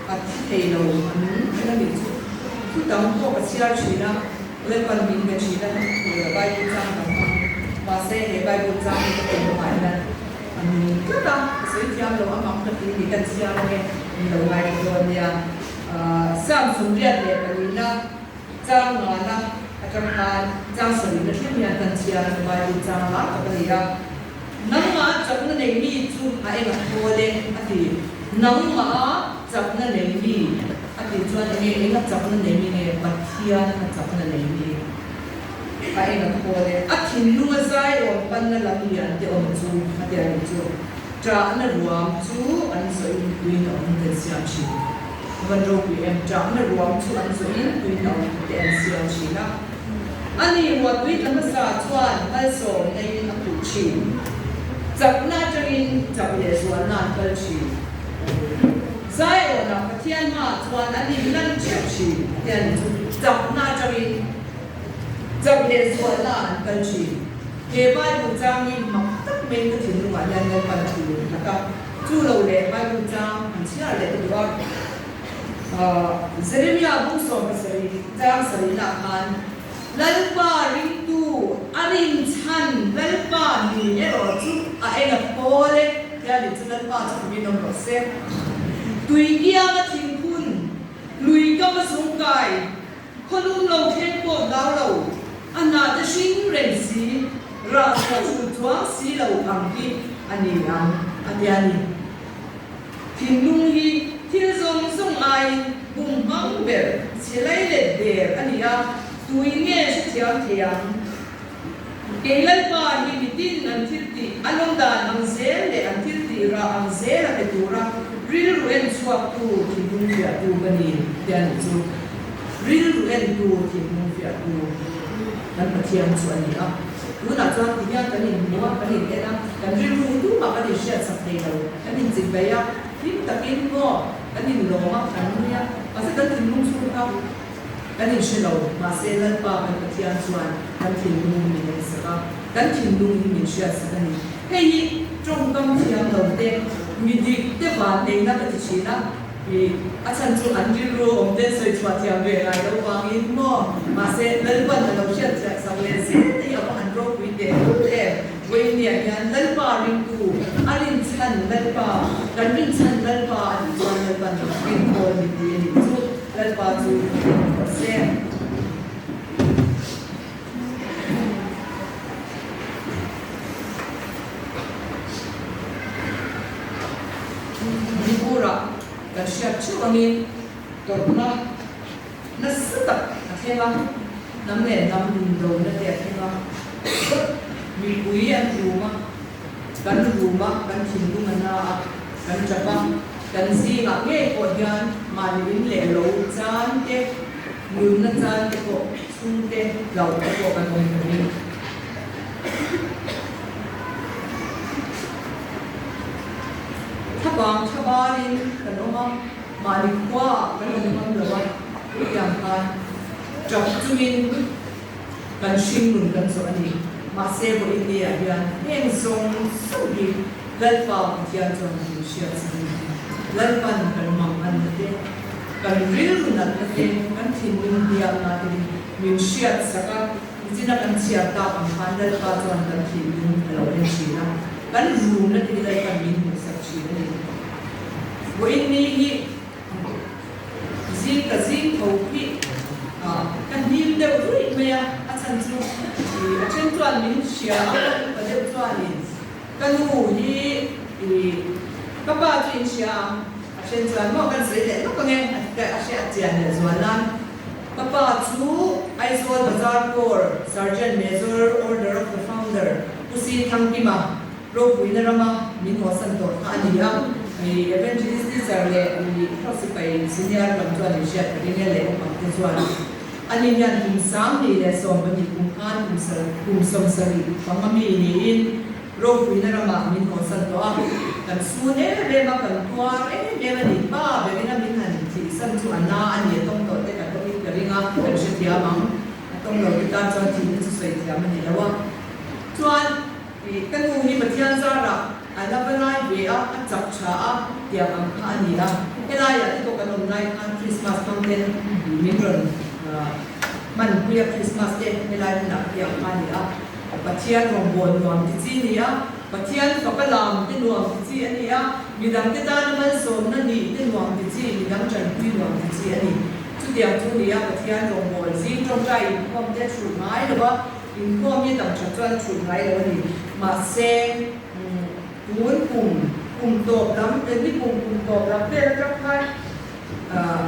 a ti lo cái là mình cứ tao ko ka share chi na le kan min me chi na ko Bible chang na và xe để bay buồn ra thì cái đồ ngoài là rất là sấy chiang đồ ăn mắm thật thì cần chiang nghe đồ ngoài rồi nha sang xuống điện để cái na trang nó na trong hai trang xử lý cái chuyện nhà cần chiang bay buồn ra là cái gì đó nắng mà chậm nó này mi chú hai cái thôi đấy thì nắng mà chậm nó này mi thì cho nên cái nó chậm nó này mi này bát thiên nó chậm nó này mi ai na ko le athin lu zai o pan na lam yan te om chu hatia ni chu tra na ruam chu an so in twin on the siam chi van ro pi em tra na ruam chu an so in twin on the siam chi na ani wa twin na sa chuan al so nei na pu chi chap na changin chap ye suan na kal chi sai ở đó cái thiên mà toàn anh đi lăn chèo chỉ thiên chọc na cho đi chọc để rồi là anh cần chỉ để bài một trang đi mà tất mình cái chuyện mà nhân nhân cần chỉ là các chú đầu để bài một trang anh chỉ là để được Jeremiah bung so pasari trang sari na khan lalpa ring tu arin chan lalpa ni ero chu a ena pole ya ni chu lalpa chu mi nom ro se tui kia ma thing phun lui ka ma sung kai khonum lo khen ko dau lo ana ta shin ren si ra sa chu chuang si lo ang ki ani ang adiani thing lung hi thiên dòng sông ai cùng băng bể chỉ lấy để để anh ya tui nghe sẽ theo thiang cái lần ba thì tin anh thiết thì anh ông đàn anh dễ để anh thiết thì ra anh dễ là cái tu ra real ruen swap tu thì muốn việc tu cái gì tiền tu real ruen tu thì muốn việc tu anh phải thiang cho anh ya lúc nào cho anh nhớ cái gì mua cái gì cái đó cái real ruen tu mà cái gì sẽ sắp tới đâu cái gì chỉ vậy á phim tập phim ngô cái gì lố mà cái này mà sẽ cái gì nung xuống không cái gì sẽ lố mà sẽ lên ba cái cái tiền xuân cái gì nung mình sẽ có cái gì nung mình sẽ cái gì hay trong công tiền đầu tiên mình đi tiếp vào đến đó cái gì đó vì anh chân chú anh đi rồi ông đến xây chùa tiền về lại đâu vàng in ngô mà sẽ lên quần là đầu tiên sẽ sang lên sẽ thì ông anh rồi quý để để với nhà nhà lên ba linh tu anh chân lên baกันวิ่งชันเล่นบอลจวนเล่นบอลวิ่งโคนดีๆนี่จุดเล่นบอลจุดเส้นนี่พูดอะกันเชียร์ช่วงนี้ตัวน่ะนั่นสุดอะใช่ไหมน้ำเนี่ยน้ำดินโดนนั่นเองใช่ไหมมีปุ๋ยอันรู้มั้ยกันรู้มั้ยกันทิ้งดูมันน่ะกันจะปังกันซีงเงี้ยกดยันมาลินเหลวจานเด็กลืมนั่นจานเด็กก็สุ่มเด็กเราก็กันตรงนี้ถ้าบางชาวบ้านกันน้องมาลิกว่ากันลงมันเดือดอย่างกันจับจุมินกันชิมหนุนกันส่วนนี้มาเซบอินเดียยันเฮงซงสุดีเล่นฟ้าที่ยังจงอยู่เชียร์สิเล่นฟ้ากันมังอันนั้นเองกันริลนั่นเองกันทิ้งอินเดียมาที่มีเชียร์สักการที่นั่นกันเชียร์ตาอันพันเล่นฟ้าจวนกันทิ้งเราเล่นชีนะกันรูนั่นที่ได้กันมีมุสักชีนี่วันนี้ziin thâu khiกันหิมเดือดรุ่ยเมียอาจารย์จูอาจารย์จวนมินเชียประเดี๋ยวจวนนี่กันหูยี่ก็ป้าจูนเชียอาจารย์จวนมองกันสิเด็กก็ไงแต่อาจารย์เจียนเนี่ยจวนนั้นก็ป้าจูไอโซนบาซาร์โกร์ Sergeant Major Order of the Founder ผู้ซีทำกิมาโรควินารามามินหัวสันโตอันนี้อ่ะมีเอเวนต์ที่ที่จะเรียนมีเขาสิไปซีเนียร์กันจวนเชียร์ที่เนี่ยเลยออกมาที่จวนอันนี้ยันหิมสามนี่แหละส่งไปที่กุมภาพันธ์กุมสมศรีฟังมามีนี่โรควินารามามินหัวสันโตกันสูนเรื่องมากันตัวเรื่องนี้ป้าเรื่องนั้นมินหันที่สันจวนน่าอันนี้ต้องต่อแต่กันต้องมีกันเรื่องกันเชียร์มั้งต้องเราติดตามจนที่จะใส่ที่มันนี่แล้วว่าจวนกันหูนี่มันเที่ยงซาระอันนั้นเป็นไรเบียร์จับช้าเดี๋ยวอันนี้อ่ะเวลาอย่างที่ตัวกันลงในอันคริสต์มาสต้องเป็นมิตรมันเพื่อคริสต์มาสเดย์เวลาหนักเดี๋ยวอันนี้อ่ะปัจเจียนรวมบนรวมที่จีนี่อ่ะปัจเจียนกับกลามที่รวมที่จีอันนี้อ่ะมีดังที่ด้านมันส่งนั่นนี่ที่รวมที่จีมีดังจันทร์ที่รวมที่จีอันนี้จุดเดียวทุกนี้อ่ะปัจเจียนรวมบนซีตรงใจความเด็ดฉุดไม้หรือว่าอินความมีต่างชาติฉุดไม้แล้วนี่มาเซ่ม้วนกลุ่มตบรับเป็นที่กลุ่มตบรับเป็นรับใคร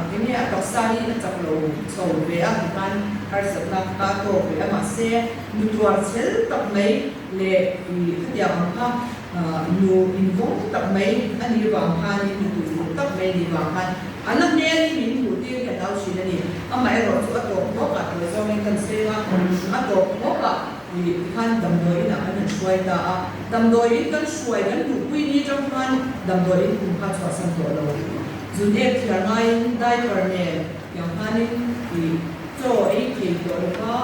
ทีนี้ดอกซานี่จะโผล่โซเวียมันคาร์สตักตาโตเวียมาเซ่นูตัวเซลตักไม่เล่ที่อย่างว่านูอินวงตักไม่อันนี้วางพันนี่นูตัวตักไม่ดีวางพันอันนั้นเนี่ยที่มีหูที่เห็นเราชี้นี่อันหมายเราตัวตัวพวกอะตัวเราไม่กันเซ่ว่าอันตัวพวกอะที่พันดำเนินนะอันนั้น ช่วยตาดำโดยกันช่วยกันถูกวินิจฉัยกันดำโดยคุณค่าชดสันตัวเราจุดเอกที่เราได้กรณีอย่างพันที่โจ้เอกที่ตัวเรา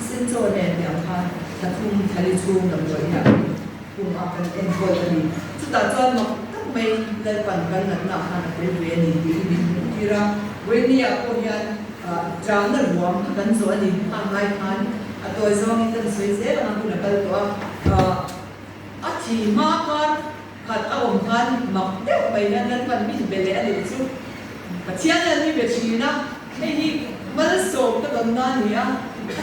ซึ่งโจ้เนี่ยอย่างพันถ้าทุ่มทะเลชุ่มดำโดยอย่างกลุ่มอาการเอ็นโคดีสุดท้ายจนมาต้องไม่ได้ปั่นกันหนักหนักขนาดเป็นเวนีที่เราเวนีอ่ะคนยันจานนั้นรวมกันส่วนนี้ทางไรพันตัวจอมกันสวยเสียงคุณนักตัวอาชีพมากกว่าขัดอารมณ์กันมักเด็กไปนั้นมันมีเบลล์อะไรสุดปัจจัยนั้นมีเบชีนะให้ที่มันส่งก็ตอนนั้นเนี่ย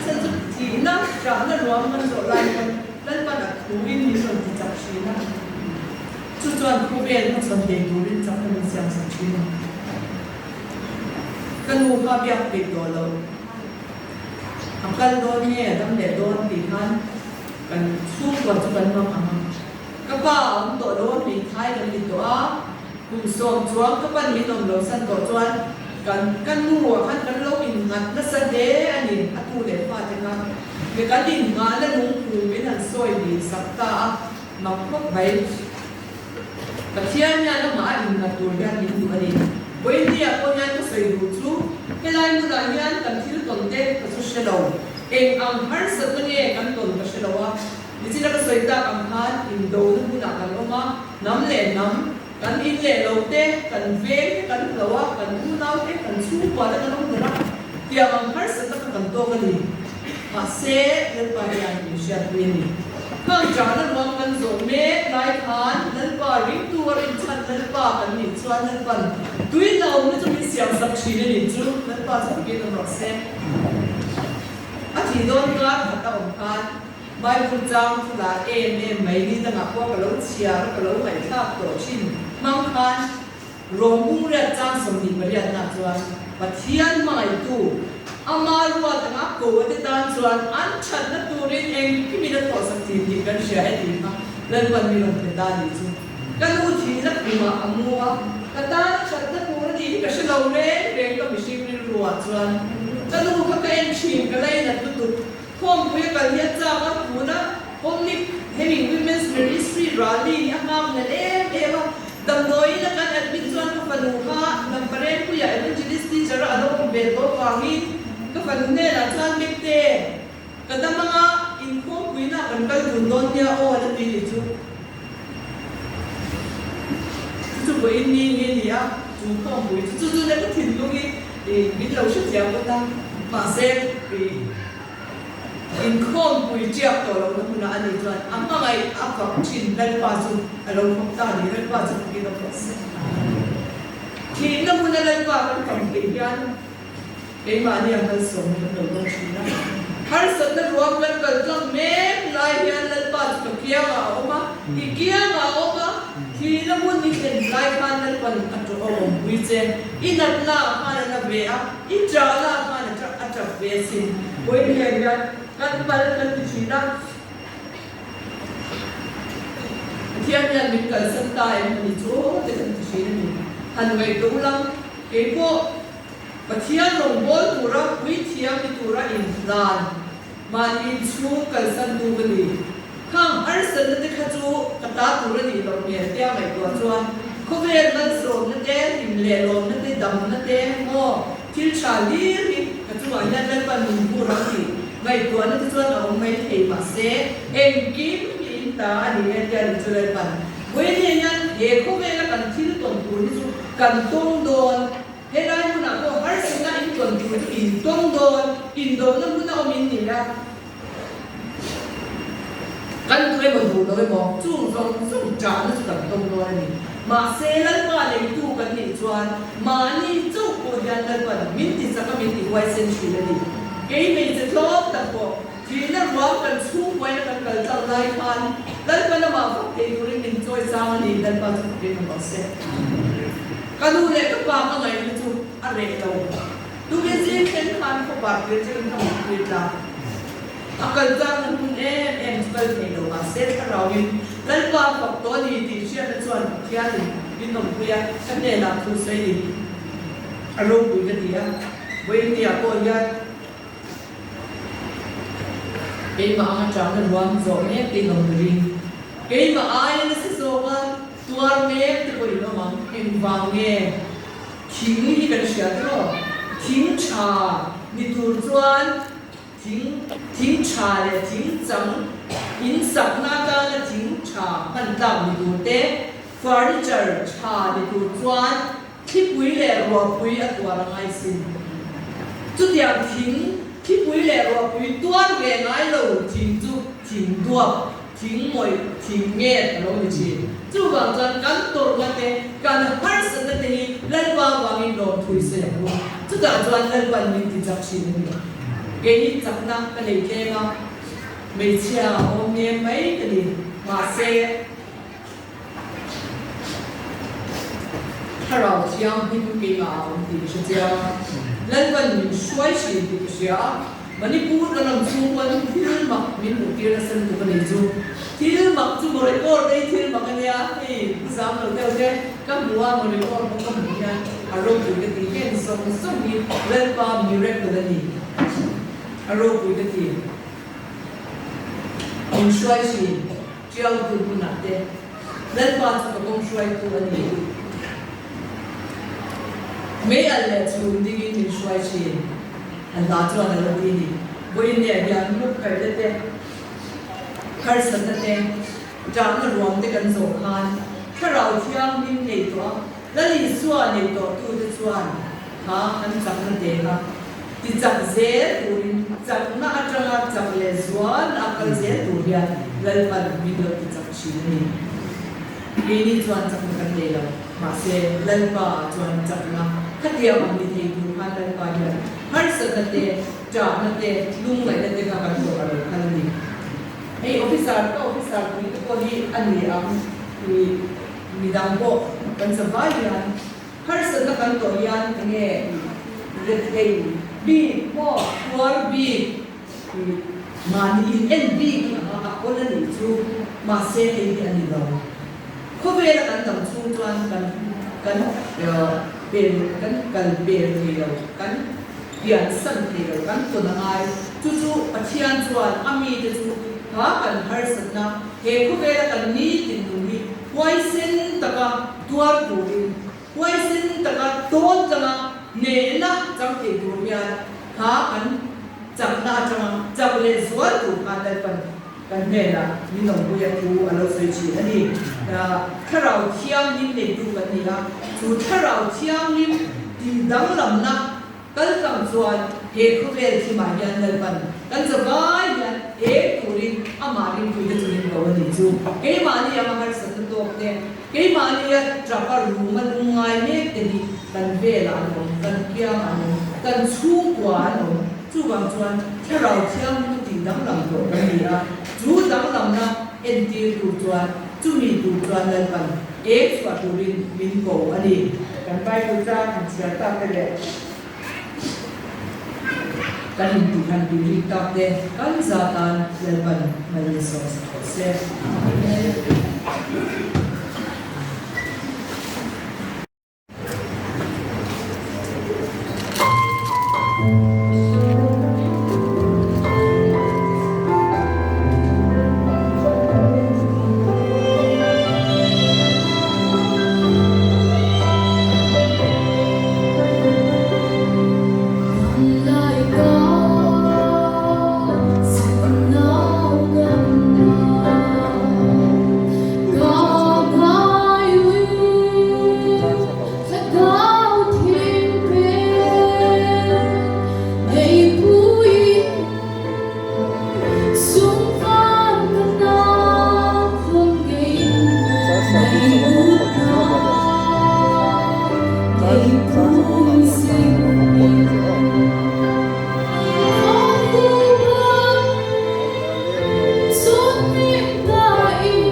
ฉันจะทีนะจานนั้นรวมมันส่งไรมันนั่นมันคุยนี่ส่งที่จับชีนะจุดจวนคุยเป็นมันส่งเด็กดูริจับมันเสียงสังชีนะกันหูภาพอยากปิดตัวเราทำกันโดนเนี่ยทำเด็ดโดนตีทันกันสู้กันจะกันมาพังก็ป้าตัวโดนตีท้ายกันตีตัวคุณส่งจวงก็ปั้นมีนมเราสั่นตัวจวนกันหัวขันกันโลกินงัดนั่นเสด็จอันนี้อัตุเด็ดฟ้าจังกันเมื่อกันดินงานและนุ่งผูไม่ทันสวยดีสักตามาพบไปแต่เที่ยงเนี่ยเรามาอินกับตัวยันดินตัวนี้วันนี้คนยันก็ใส่ดูทูเวลาเมื่อไหร่ยันกันที่ตนเด็กก็สุดเฉลียวเองอังฮาร์สัตว์เนี่ยกันตนก็เฉลียวว่าดิฉันก็ใส่ตาอังฮาร์อินโดนผู้นักกันว่ามาน้ำเล่น้ำกันอินเล่เราเต้กันเวกันเราว่ากันผู้น้าเต้กันสู้กว่าแล้วกันต้องรักเที่ยงอังฮาร์สัตว์ก็กันตัวกันดีมาเซ่เรื่องไปยังมีเชียร์วินีข้างจานนั้นวางกันโซเมตไลท์ฮานนั่นป่าริงตัวริงชันนั่นป่ากันนิชวนนั่นปันตุยเราไม่จะมีเสียงสักชีนิดจูนั่นป่าจะกินตลอดเส้นอาทิตย์โดนการขัดตาองค์การไม่คุณจางคุณลาเอ็มไม่ดีตั้งแต่พวกกระโหลกเชียร์กระโหลกไหลทับตัวชินมังคันรวมมุ่งเรียนจางสมดิบเรียนนักจวนปัจเจียนไม่ตู้อามารัวตั้งแต่กูที่ตานส่วนอันฉันนั่นตัวเองเองที่มีนักต่อสักทีที่กันเชียร์ให้ดีมาเล่นวันมีลมเป็นด้านดีสุดกันรู้ทีนักกูมาอามัวกันตานฉันนั่นกูนั่นดีก็เชื่อเราเร่เร่ก็มีชีวิตรัวส่วนกันรู้เขาก็เอ็นชิมกันเลยนั่นตุ่นพ่อมคุยกันเยอะจ้าว่ากูนะพ่อมนี่ having women's ministry rally นี่อ้างนั่นว่าดำโดยนักการแอดมินส่วนก็ฟังดูค่ะนำประเด็นผู้ใหญ่เป็นจิตสติจระเราเป็นเบลล์ฟังนี่ก็ฟังเนี่ยนะท่านมิกเต้ก็ตั้งมาอินโคกุยนะกันก็ดูนนเนี่ยโอ้แล้วดีจู่ก็อินนี่อ่ะจู่ข้อกุยจู่เนี่ยก็ทิ้งลูกอีมิดเราชุดเดียวก็ตั้งมาเซ็ตอินโคกุยเจียบตัวเราเนี่ยคุณน่ะอันนี้จวนอันนั้นไงอัพกับชินเล่นป้าจู่เราคงตาดีเล่นป้าจู่กินเราก็เซ็ตทีนั้นคุณเล่นป้ามันคำเกี่ยนเองมาเนี่ยมันส่งมันโดนลงชีนะฮาร์สันนั้นรวมกันกันก็เมฆลายเห็นเล่นป้าจู่เกี่ยงเอาออกมาที่เกี่ยงเอาออกมาทีนั้นคุณนี่เป็นลายพันนั้นเป็นอัตโนมัติวิเศษอินัดล่าพันนั้นเบียอิจาล่าพันนั้นจะอัตโนมัติสิวันนี้เห็นกันไปกันที่ชีนะเที่ยงยันมีกันสันตายมันนี่โจ้แต่กันที่ชีนี่หันไปดูลังเกี่ยวปัจเจียนลงบอลตัวรักวิเทียมตัวรักอินลานมาอินชูกันสันดูกันดีข้างอาร์เซนนั่นข้าจูกระตาตัวรักดีเราเนี่ยเตี้ยไม่ตัวจวนเขาเรียนนั่นส่งนั่นเองหิมเล่ลมนั่นเองดำนั่นเองโม่ทิลชาลีนี่ข้าจูอันนั้นเป็นปันผู้รักดีไม่ตัวนั่นจวนเอาไม่เทมาเสเอ็งกิมอินตาอันนี้เนี่ยจะเลยปันเว้ยเนี่ยยันเด็กเขาเวลากันที่ตรงตัวนี่จูกันตรงโดนเฮ้ยได้คุณน่ะก็ฮาร์สันนั่นอินตัวตัวอินตรงโดนนั่นคุณน่ะเอามินนี่ละกันตัวเองมันดูเราไปบอกจู่ส่งจานนั่นจะกันตรงโดนนี่มาเซลันมาเลยตู้กันนี่ชวนมานี่จู่กูยันนั่นวันมินติสักมินติไว้เซนชูเลยดิเกย์ไม่จะทบแต่พอทีนั้นรวมกันชูไว้กันกันจังไรพันแล้วมันน่ะมาฟังเพลงดูมินจอยซาวนี่แล้วมาจะเป็นมันเสร็จกันดูเลยก็ฟังอะไรนะจู่อะไรเราดูเป็นสิ่งเป็นพันเขาบอกเป็นสิ่งทำเป็นจ้าอาการจังนั้นคุณเอ็มสเปอร์เฮโดมาเสร็จเราวินแล้วฟังกับตัวดีดีเชื่อในส่วนเที่ยงวินนมเพียกันเนี่ยนับทุกสิ่งอารมณ์ดีกันดีอ่ะเว้ยเนี่ยก็ยัน cái mà anh chàng nó ruộng rồi nè cái ngầm rin cái mà ai nó sẽ rồi mà tuar nè thì có gì nó mà em vàng nghe thính đi cái gì đó thính trà đi tu chuan thính trà là thính trắng in sập na ta là thính trà mình làm đi tu té furniture trà đi tu chuan khi quý lệ rồi quý ở tuar ngay xin chút điểm thính khi quý lệ rồi quý tuar về ngay lâu thính chút thính đua thính mồi thính nghe lâu như gì chú bằng chân cắn tổ ngắt thế cắn hết sức thế thì lên vào mình đồn thui sẽ luôn chú cả chân lên vào mình thì chắc xin nữa cái chắc năng cái này kia mà mấy chia hôm nay mấy cái gì mà xe他让讲你不给嘛，就是这样。人文明衰起就是啊，มันนี่พูดกันลำซูมันที่หมักมีหมูที่เราสนุกกันเลยจูที่หมักจูบริโภคได้ที่หมักกันเนี่ยนี่สามเราเท่าเจ้ก็หัวบริโภคมันก็เหมือนกันอารมณ์คุยกันดีแค่ส่งมีเรื่องความมีเรื่องกันดีอารมณ์คุยกันดีมันช่วยชีเจ้าคือผู้นักเตะเรื่องความสุขก็ช่วยตัวนี้ไม่อะไรจูนดีกินช่วยชีอันนั้นจวนอะไรดีนี่วันนี้ยังลุกไปเด็ดๆขั้นสันเด็ดๆจากนั้นรวมด้วยกันสองคันถ้าเราเที่ยงนิ่มในตัวแล้วลิส่วนในตัวตัวจะส่วนหาอันจากนั้นเด็กนะที่จากเสียตัวจากนั้นอาจจะจากเลส่วนอาการเสียตัวเนี่ยแล้วมันมีเรื่องที่จากชีวิตini tuan cak makan dia masih lempa tuan cak nak ketia mandi itu kan lempa dia har sekate cak nate lung lai nate kakan tu kalau kan ni officer itu kau ni ani am ni dambo kan sebagian har sekakan tu yang ni letei bi mo tuar bi mani NB aku ni tu masih ini ani dahเขาเวลากันต่างชูจวนกันเป็นกันเปลี่ยนเดียวกันเปลี่ยนสันเดียวกันตัวนั้นไงจู่ๆปัจจัยจวนอามีจะจู่หากันหาสันนะเฮ้เขาเวลากันนี้ติดตรงนี้ไว้เส้นตะกะตัวดูดิไว้เส้นตะกะต้นจังเนื้อนะจังเกดูเนี่ยหากันจังน่าจังเลยสวนดูกันได้เป็นกันแม่ละมีน้องผู้ใหญ่ดูอะไรสวยชีอันนี้ถ้าเราเที่ยงนิ่มในดูกันนี่ละดูถ้าเราเที่ยงนิ่มดีดังลำนะกันกำส่วนเฮคุเวลที่มายันเลยปันกันจะไปยันเฮตุรินอามารินคุยกันตุรินเราวันนี้จูเกมานี่ยังมาสันตุกเนี่ยเกมานี่จะไปรู้มันง่ายเนี่ยแต่ดีกันเวลาหนูกันเกี่ยงหนูกันชูกว่าหนูจูบางส่วนถ้าเราเที่ยงนิ่มดีดังลำตัวกันนี่ละจูดังลำนะเอ็นดีดูตัวจูมีดูตัวเลยปันสวัสดิมินโกอันนี้กันไปดูจ้ากันเสียตาไปเลยกันดูกันดูรีตับเดกันซาตานเลยปันมาเลสอสเซ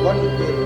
One